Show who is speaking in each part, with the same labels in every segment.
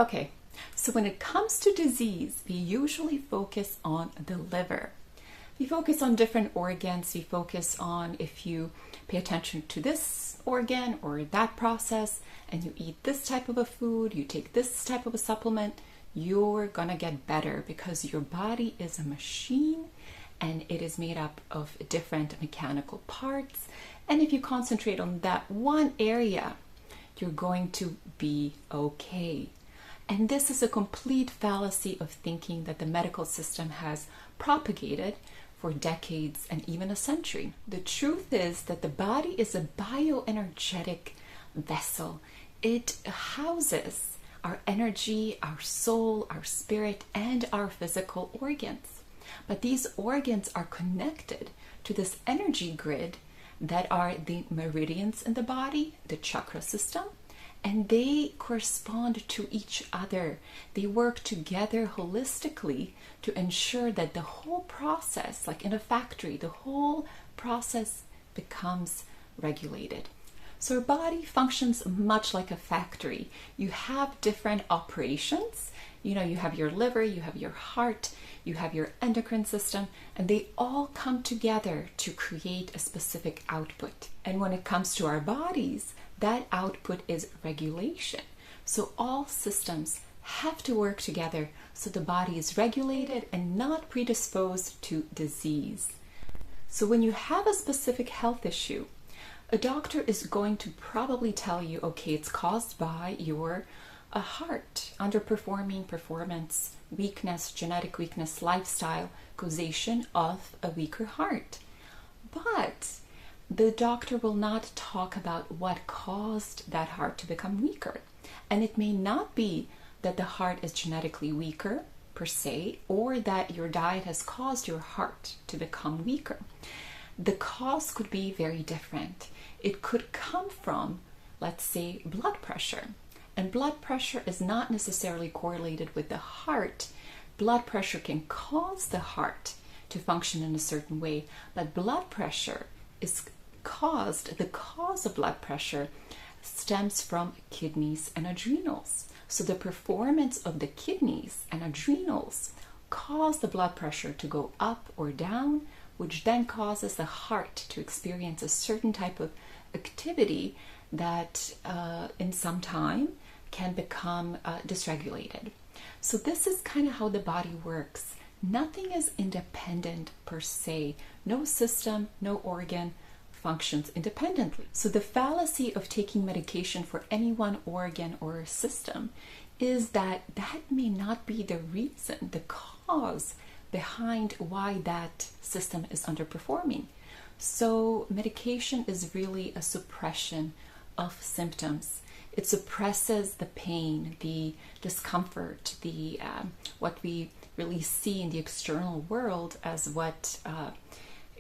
Speaker 1: Okay, so when it comes to disease, we usually focus on the liver. We focus on different organs. We focus on if you pay attention to this organ or that process and you eat this type of a food, you take this type of a supplement, you're gonna get better because your body is a machine and it is made up of different mechanical parts. And if you concentrate on that one area, you're going to be okay. And this is a complete fallacy of thinking that the medical system has propagated for decades and even a century. The truth is that the body is a bioenergetic vessel. It houses our energy, our soul, our spirit, and our physical organs. But these organs are connected to this energy grid that are the meridians in the body, the chakra system, and they correspond to each other. They work together holistically to ensure that the whole process, like in a factory, the whole process becomes regulated. So our body functions much like a factory. You have different operations. You have your liver, you have your heart, you have your endocrine system, and they all come together to create a specific output. And when it comes to our bodies, that output is regulation. So all systems have to work together so the body is regulated and not predisposed to disease. So when you have a specific health issue, a doctor is going to probably tell you, okay, it's caused by your heart, underperforming performance, weakness, genetic weakness, lifestyle, causation of a weaker heart. But the doctor will not talk about what caused that heart to become weaker. And it may not be that the heart is genetically weaker per se, or that your diet has caused your heart to become weaker. The cause could be very different. It could come from, let's say, blood pressure. And blood pressure is not necessarily correlated with the heart. Blood pressure can cause the heart to function in a certain way, but blood pressure is the cause of blood pressure stems from kidneys and adrenals. So the performance of the kidneys and adrenals cause the blood pressure to go up or down, which then causes the heart to experience a certain type of activity that in some time can become dysregulated. So this is kind of how the body works. Nothing is independent per se. No system, no organ functions independently. So the fallacy of taking medication for any one organ or system is that that may not be the reason, the cause behind why that system is underperforming. So medication is really a suppression of symptoms. It suppresses the pain, the discomfort, the what we really see in the external world as what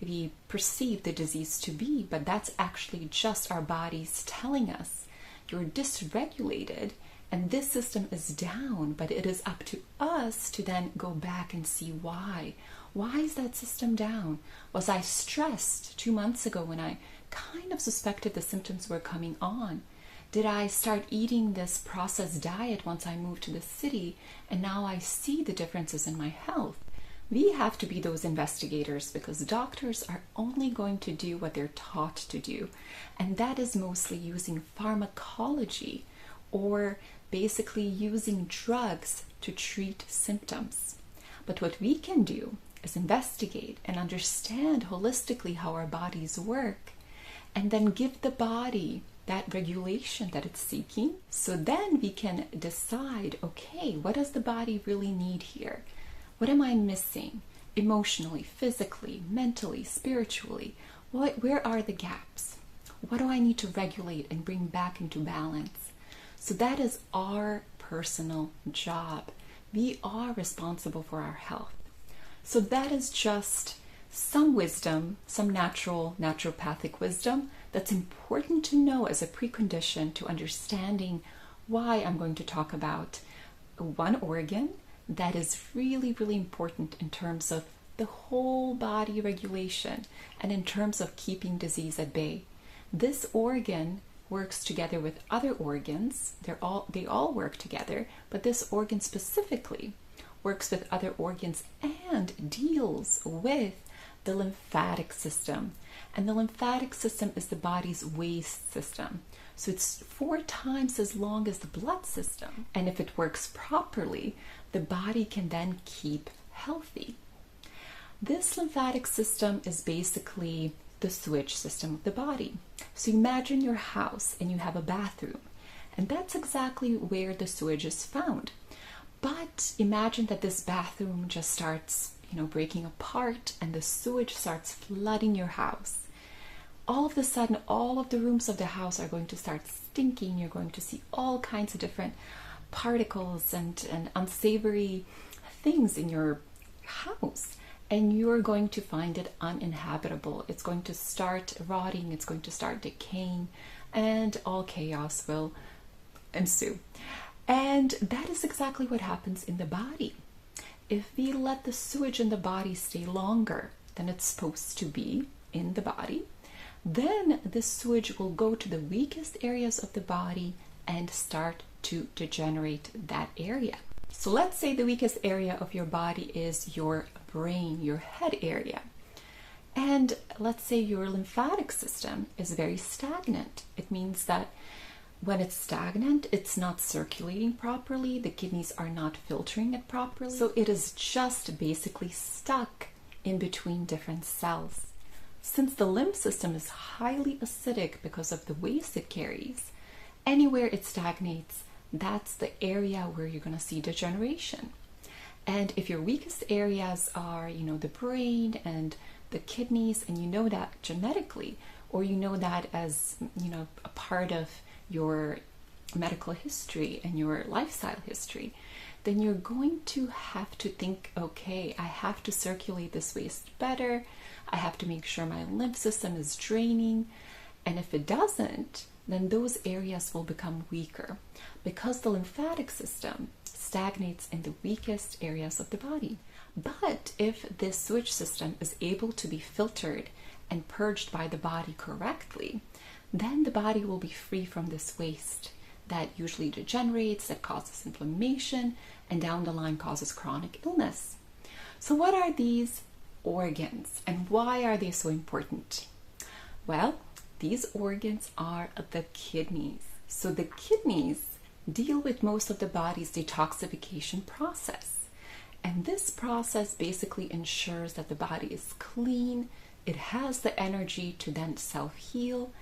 Speaker 1: we perceive the disease to be, but that's actually just our bodies telling us you're dysregulated and this system is down, but it is up to us to then go back and see why. Why is that system down? Was I stressed 2 months ago when I kind of suspected the symptoms were coming on? Did I start eating this processed diet once I moved to the city and now I see the differences in my health? We have to be those investigators because doctors are only going to do what they're taught to do. And that is mostly using pharmacology or basically using drugs to treat symptoms. But what we can do is investigate and understand holistically how our bodies work and then give the body that regulation that it's seeking. So then we can decide, okay, what does the body really need here? What am I missing emotionally, physically, mentally, spiritually? Where are the gaps? What do I need to regulate and bring back into balance? So that is our personal job. We are responsible for our health. So that is just some wisdom, some naturopathic wisdom that's important to know as a precondition to understanding why I'm going to talk about one organ that is really, really important in terms of the whole body regulation and in terms of keeping disease at bay. This organ works together with other organs. They all work together, but this organ specifically works with other organs and deals with the lymphatic system. And the lymphatic system is the body's waste system. So it's 4 times as long as the blood system. And if it works properly, the body can then keep healthy. This lymphatic system is basically the sewage system of the body. So imagine your house and you have a bathroom, and that's exactly where the sewage is found. But imagine that this bathroom just starts, breaking apart, and the sewage starts flooding your house. All of a sudden, all of the rooms of the house are going to start stinking. You're going to see all kinds of different particles and unsavory things in your house. And you're going to find it uninhabitable. It's going to start rotting, it's going to start decaying, and all chaos will ensue. And that is exactly what happens in the body. If we let the sewage in the body stay longer than it's supposed to be in the body, then the sewage will go to the weakest areas of the body and start to degenerate that area. So let's say the weakest area of your body is your brain, your head area. And let's say your lymphatic system is very stagnant. It means that when it's stagnant, it's not circulating properly, the kidneys are not filtering it properly. So it is just basically stuck in between different cells. Since the lymph system is highly acidic because of the waste it carries, anywhere it stagnates, that's the area where you're going to see degeneration. And if your weakest areas are, the brain and the kidneys, and you know that genetically, or you know that as, a part of your medical history and your lifestyle history, then you're going to have to think, okay, I have to circulate this waste better. I have to make sure my lymph system is draining. And if it doesn't, then those areas will become weaker because the lymphatic system stagnates in the weakest areas of the body. But if this sewage system is able to be filtered and purged by the body correctly, then the body will be free from this waste that usually degenerates, that causes inflammation, and down the line causes chronic illness. So what are these organs and why are they so important? Well, these organs are the kidneys. So the kidneys deal with most of the body's detoxification process. And this process basically ensures that the body is clean, it has the energy to then self-heal,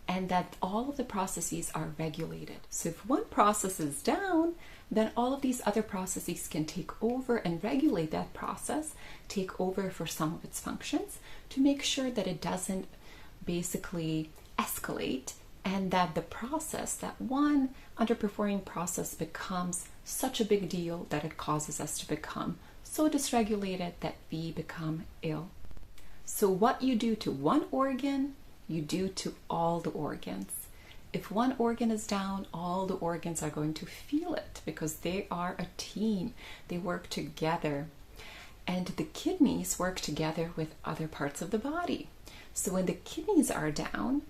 Speaker 1: and that all of the processes are regulated. So if one process is down, then all of these other processes can take over and regulate that process, take over for some of its functions to make sure that it doesn't basically escalate, and that the process, that one underperforming process, becomes such a big deal that it causes us to become so dysregulated that we become ill. So what you do to one organ, you do to all the organs. If one organ is down, all the organs are going to feel it because they are a team. They work together. And the kidneys work together with other parts of the body. So when the kidneys are down,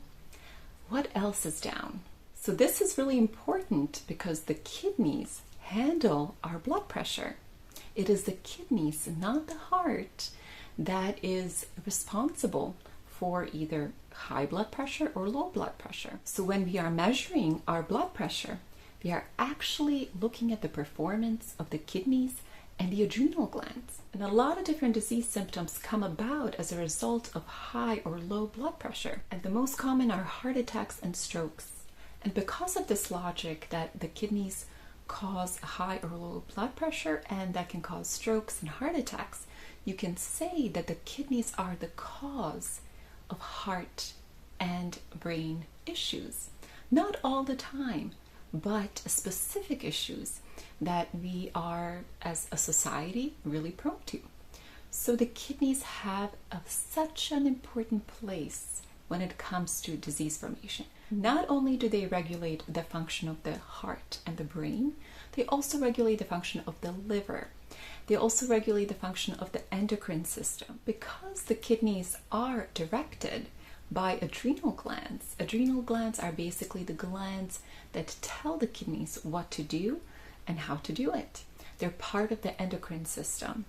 Speaker 1: what else is down? So this is really important because the kidneys handle our blood pressure. It is the kidneys, not the heart, that is responsible for either high blood pressure or low blood pressure. So when we are measuring our blood pressure, we are actually looking at the performance of the kidneys and the adrenal glands. And a lot of different disease symptoms come about as a result of high or low blood pressure. And the most common are heart attacks and strokes. And because of this logic that the kidneys cause high or low blood pressure and that can cause strokes and heart attacks, you can say that the kidneys are the cause of heart and brain issues. Not all the time, but specific issues that we are, as a society, really prone to. So the kidneys have such an important place when it comes to disease formation. Not only do they regulate the function of the heart and the brain, they also regulate the function of the liver. They also regulate the function of the endocrine system. Because the kidneys are directed by adrenal glands. Adrenal glands are basically the glands that tell the kidneys what to do and how to do it. They're part of the endocrine system.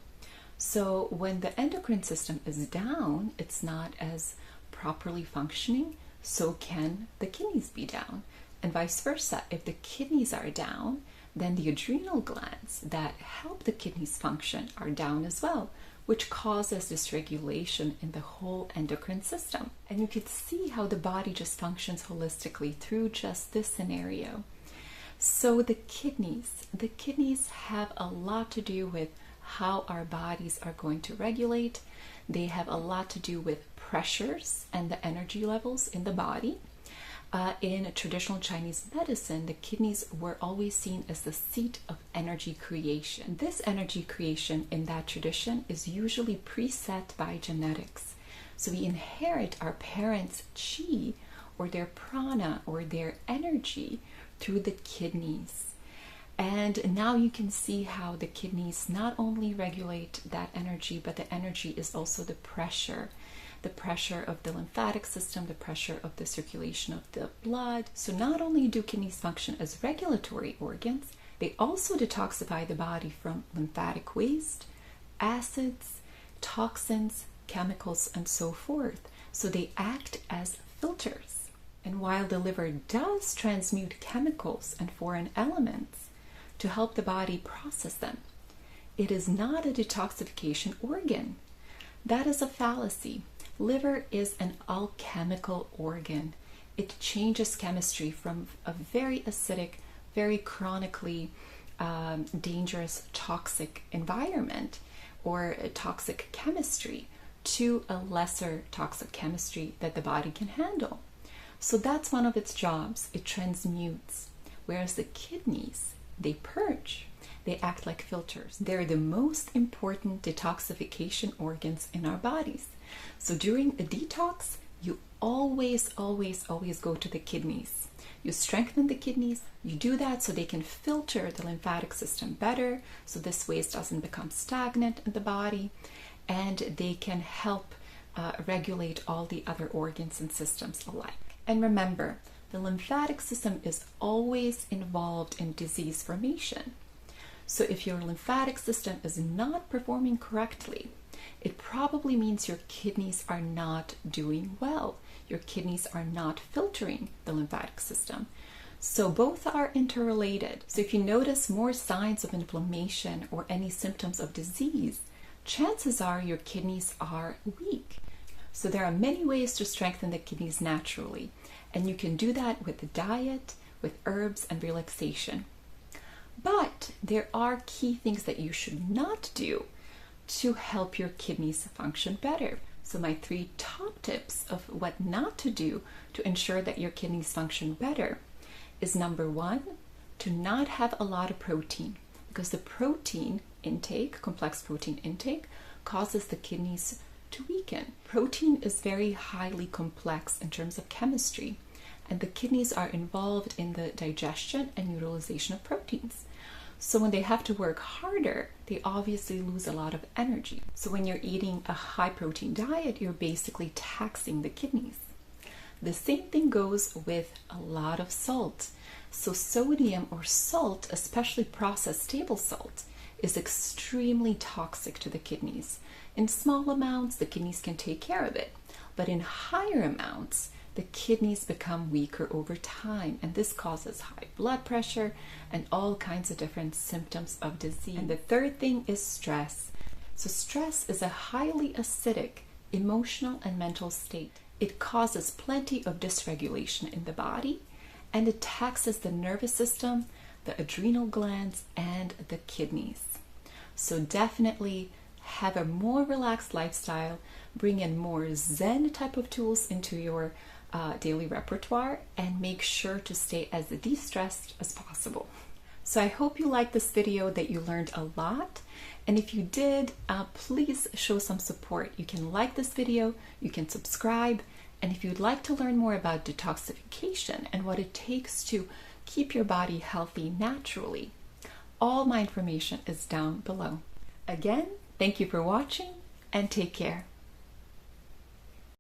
Speaker 1: So when the endocrine system is down, it's not as properly functioning, so can the kidneys be down. And vice versa. If the kidneys are down, then the adrenal glands that help the kidneys function are down as well, which causes dysregulation in the whole endocrine system. And you can see how the body just functions holistically through just this scenario. So the kidneys have a lot to do with how our bodies are going to regulate. They have a lot to do with pressures and the energy levels in the body. In traditional Chinese medicine, the kidneys were always seen as the seat of energy creation. This energy creation in that tradition is usually preset by genetics. So we inherit our parents' qi, or their prana, or their energy through the kidneys. And now you can see how the kidneys not only regulate that energy, but the energy is also the pressure of the lymphatic system, the pressure of the circulation of the blood. So not only do kidneys function as regulatory organs, they also detoxify the body from lymphatic waste, acids, toxins, chemicals, and so forth. So they act as filters. And while the liver does transmute chemicals and foreign elements to help the body process them, it is not a detoxification organ. That is a fallacy. Liver is an alchemical organ. It changes chemistry from a very acidic, very chronically dangerous toxic environment or a toxic chemistry to a lesser toxic chemistry that the body can handle. So that's one of its jobs. It transmutes. Whereas the kidneys, they purge. They act like filters. They're the most important detoxification organs in our bodies. So during a detox, you always go to the kidneys. You strengthen the kidneys. You do that so they can filter the lymphatic system better, so this waste doesn't become stagnant in the body, and they can help regulate all the other organs and systems alike. And remember, the lymphatic system is always involved in disease formation. So if your lymphatic system is not performing correctly, it probably means your kidneys are not doing well. Your kidneys are not filtering the lymphatic system. So both are interrelated. So if you notice more signs of inflammation or any symptoms of disease, chances are your kidneys are weak. So there are many ways to strengthen the kidneys naturally, and you can do that with diet, with herbs, and relaxation. But there are key things that you should not do to help your kidneys function better. So my 3 top tips of what not to do to ensure that your kidneys function better is: number 1, to not have a lot of protein, because the protein intake, complex protein intake, causes the kidneys to weaken. Protein is very highly complex in terms of chemistry, and the kidneys are involved in the digestion and utilization of proteins. So when they have to work harder, they obviously lose a lot of energy. So when you're eating a high protein diet, you're basically taxing the kidneys. The same thing goes with a lot of salt. So sodium or salt, especially processed table salt, is extremely toxic to the kidneys. In small amounts, the kidneys can take care of it, but in higher amounts, the kidneys become weaker over time, and this causes high blood pressure and all kinds of different symptoms of disease. And the third thing is stress. So stress is a highly acidic emotional and mental state. It causes plenty of dysregulation in the body, and it taxes the nervous system, the adrenal glands, and the kidneys. So definitely have a more relaxed lifestyle, bring in more Zen type of tools into your daily repertoire, and make sure to stay as de-stressed as possible. So I hope you liked this video, that you learned a lot. And if you did, please show some support. You can like this video, you can subscribe, and if you'd like to learn more about detoxification and what it takes to keep your body healthy naturally, all my information is down below. Again, thank you for watching, and take care.